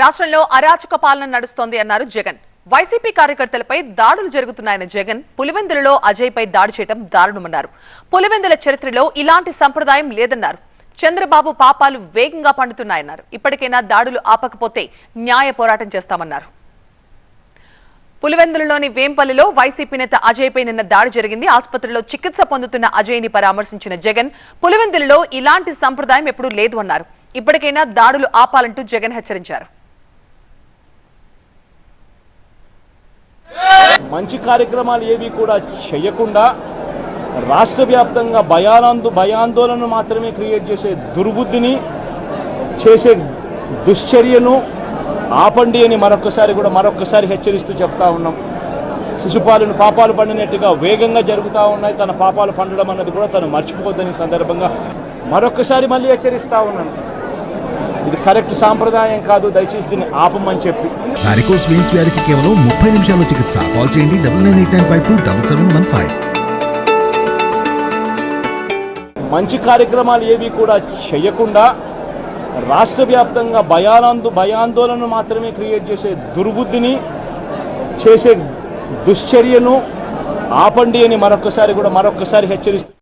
రాష్ట్రంలో అరాచక పాలన నడుస్తోంది అన్నారు జగన్. వైసీపీ కార్యకర్తలపై దాడులు జరుగుతున్నాయన్న జగన్ పులివెందులలో అజయ్ పై దాడి చేయడం దారుణమన్నారు. పులివెందుల చరిత్రలో ఇలాంటి సంప్రదాయం లేదన్నారు. చంద్రబాబు పాపాలు వేగంగా పండుతున్నాయన్నారు. ఇప్పటికైనా దాడులు ఆపకపోతే న్యాయ పోరాటం చేస్తామన్నారు. పులివెందులలోని వేంపల్లిలో వైసీపీ నేత అజయ్ పై నిన్న దాడి జరిగింది. ఆసుపత్రిలో చికిత్స పొందుతున్న అజయ్ ని పరామర్శించిన జగన్ పులివెందులలో ఇలాంటి సంప్రదాయం ఎప్పుడూ లేదు అన్నారు. ఇప్పటికైనా దాడులు ఆపాలంటూ జగన్ హెచ్చరించారు. మంచి కార్యక్రమాలు ఏవి కూడా చేయకుండా రాష్ట్ర వ్యాప్తంగా భయాందోళన మాత్రమే క్రియేట్ చేసే దుర్బుద్ధిని చేసే దుశ్చర్యను ఆపండి అని మరొకసారి హెచ్చరిస్తూ చెప్తా ఉన్నాం. శిశుపాలను పాపాలు పండినట్టుగా వేగంగా జరుగుతూ ఉన్నాయి. తన పాపాలు పండడం అన్నది కూడా తను మర్చిపోద్దని సందర్భంగా మరొకసారి మళ్ళీ హెచ్చరిస్తా ఉన్నాను. ఇది కరెక్ట్ సాంప్రదాయం కాదు, దయచేసి దీన్ని ఆపమని చెప్పి. వారికోస్ వెయిన్స్ వ్యాధికి కేవలం 30 నిమిషాల చికిత్స. కాల్ చేయండి 9989527715. మంచి కార్యక్రమాలు ఏవి కూడా చేయకుండా రాష్ట్ర వ్యాప్తంగా భయాందోళన మాత్రమే క్రియేట్ చేసే దుర్బుద్ధిని చేసే దుశ్చర్యను ఆపండి అని మరొకసారి హెచ్చరిస్తూ